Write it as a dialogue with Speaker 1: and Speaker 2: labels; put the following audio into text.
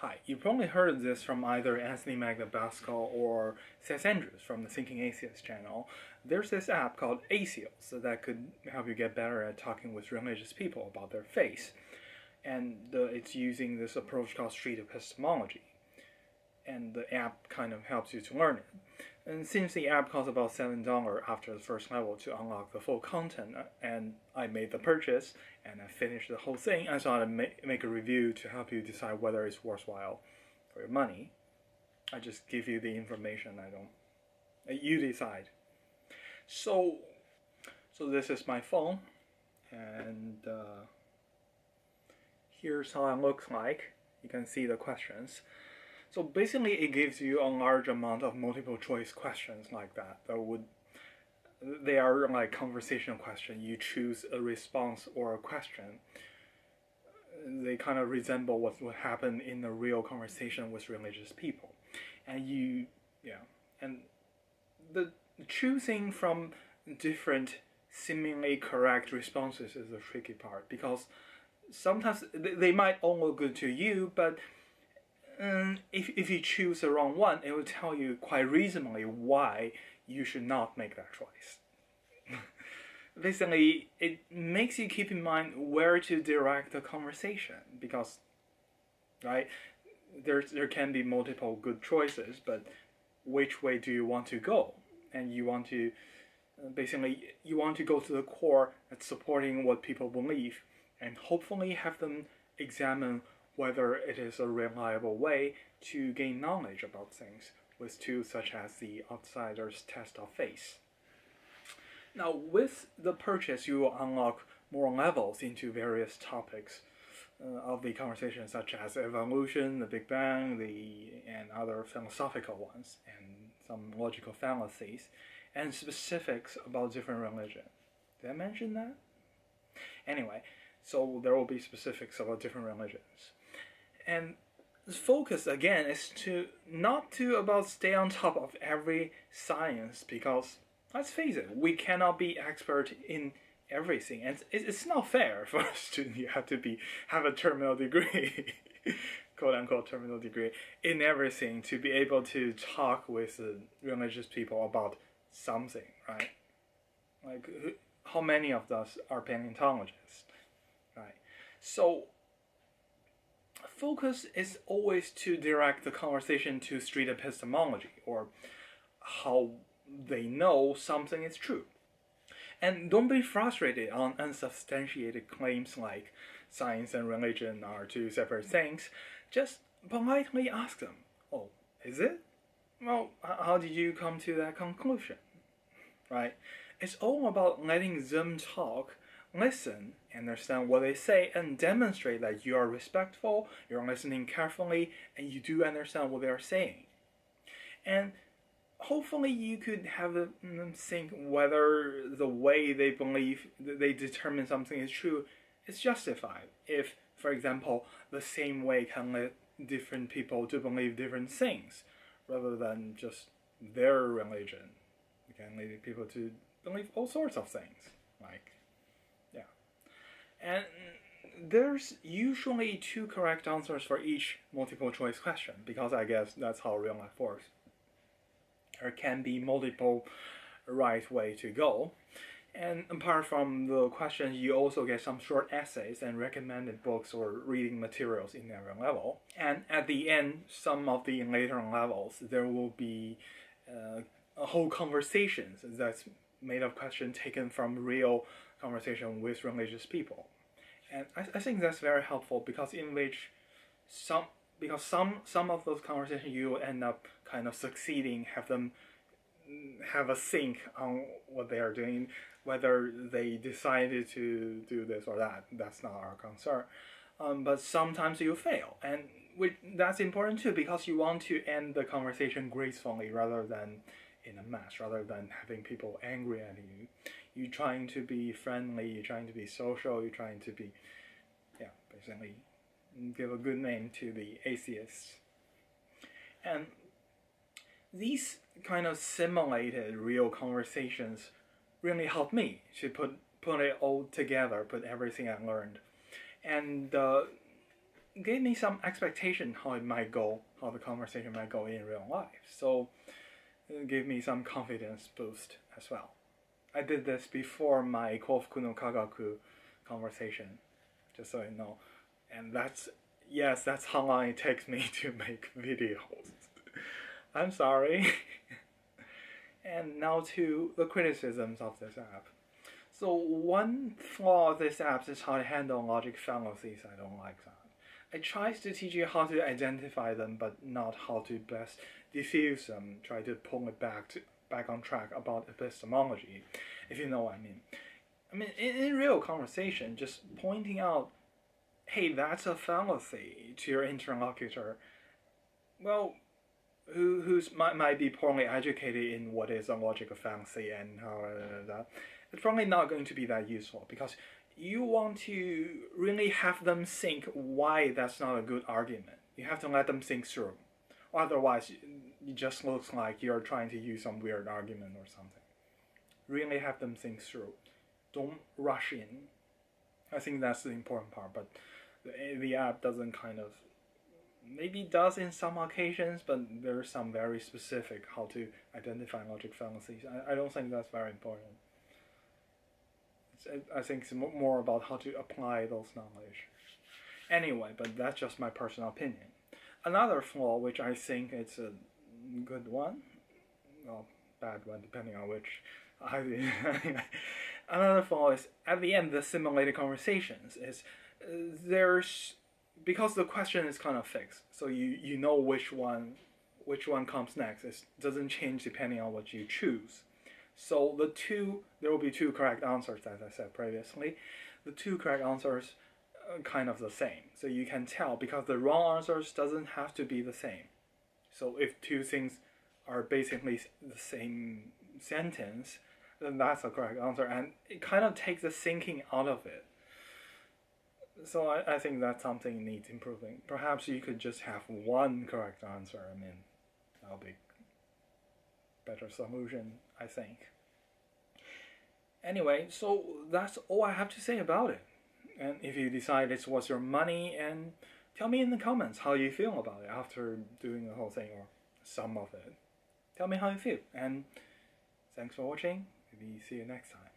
Speaker 1: Hi, you've probably heard of this from either Anthony Magna-Pascal or Seth Andrews from the Thinking Atheist channel. There's this app called Atheos that could help you get better at talking with religious people about their faith. And it's using this approach called street epistemology. And the app kind of helps you to learn it. And since the app costs about $7 after the first level to unlock the full content, and I made the purchase and I finished the whole thing, I thought I'd make a review to help you decide whether it's worthwhile for your money. I just give you the information. You decide. So this is my phone, and here's how it looks like. You can see the questions. So basically it gives you a large amount of multiple choice questions like that. They are like conversational questions. You choose a response or a question. They kind of resemble what would happen in a real conversation with religious people. And the choosing from different seemingly correct responses is the tricky part, because sometimes they might all look good to you, but if you choose the wrong one, it will tell you quite reasonably why you should not make that choice. Basically, it makes you keep in mind where to direct the conversation, because, right, there can be multiple good choices, but which way do you want to go? And you want to, you want to go to the core at supporting what people believe, and hopefully have them examine whether it is a reliable way to gain knowledge about things with tools such as the outsider's test of faith. Now, with the purchase, you will unlock more levels into various topics of the conversation, such as evolution, the Big Bang, and other philosophical ones, and some logical fallacies, and specifics about different religions. Did I mention that? Anyway, so there will be specifics about different religions. And the focus, again, is not to stay on top of every science, because, let's face it, we cannot be expert in everything. And it's not fair for a student. You have to have a terminal degree, quote-unquote terminal degree, in everything to be able to talk with religious people about something, right? Like, how many of us are paleontologists, right? So focus is always to direct the conversation to street epistemology, or how they know something is true. And don't be frustrated on unsubstantiated claims like science and religion are two separate things. Just politely ask them, "Oh, is it? Well, how did you come to that conclusion?" Right? It's all about letting them talk, listen, understand what they say, and demonstrate that you are respectful, you're listening carefully, and you do understand what they are saying. And hopefully you could have them think whether the way they believe, they determine something is true, is justified. If, for example, the same way can lead different people to believe different things, rather than just their religion. It can lead people to believe all sorts of things, And there's usually two correct answers for each multiple choice question, because I guess that's how real life works. There can be multiple right way to go. And apart from the questions, you also get some short essays and recommended books or reading materials in every level. And at the end, some of the later levels, there will be a whole conversations that's made of questions taken from real conversation with religious people. And I think that's very helpful, because some of those conversations you will end up kind of succeeding, have them have a think on what they are doing, whether they decided to do this or that. That's not our concern. But sometimes you fail, and that's important too, because you want to end the conversation gracefully rather than in a mess, rather than having people angry at you. You're trying to be friendly, you're trying to be social, you're trying to be, basically give a good name to the atheists. And these kind of simulated real conversations really helped me to put it all together, put everything I learned. And gave me some expectation how it might go, how the conversation might go in real life. So it gave me some confidence boost as well. I did this before my Kofuku no Kagaku conversation, just so you know. And that's how long it takes me to make videos. I'm sorry. And now to the criticisms of this app. So one flaw of this app is how to handle logic fallacies. I don't like that. It tries to teach you how to identify them, but not how to best diffuse them. Try to pull it back on track about epistemology, if you know what I mean. I mean, in real conversation, just pointing out, hey, that's a fallacy to your interlocutor, well, who's might be poorly educated in what is a logical fallacy and how that, it's probably not going to be that useful, because you want to really have them think why that's not a good argument. You have to let them think through. Otherwise, it just looks like you're trying to use some weird argument or something. Really have them think through. Don't rush in. I think that's the important part, but the app doesn't kind of, maybe does in some occasions, but there's some very specific how to identify logic fallacies. I don't think that's very important. I think it's more about how to apply those knowledge. Anyway, but that's just my personal opinion. Another flaw, which I think it's a good one, well, bad one, depending on which. Another flaw is, at the end, the simulated conversations is, because the question is kind of fixed, so you know which one comes next. It doesn't change depending on what you choose. So there will be two correct answers, as I said previously. The two correct answers are kind of the same. So you can tell, because the wrong answers doesn't have to be the same. So if two things are basically the same sentence, then that's a correct answer. And it kind of takes the thinking out of it. So I think that's something needs improving. Perhaps you could just have one correct answer. I mean, that'll be better solution, I think. Anyway, so that's all I have to say about it. And if you decide it's worth your money, and tell me in the comments how you feel about it after doing the whole thing, or some of it. Tell me how you feel. And thanks for watching. Maybe see you next time.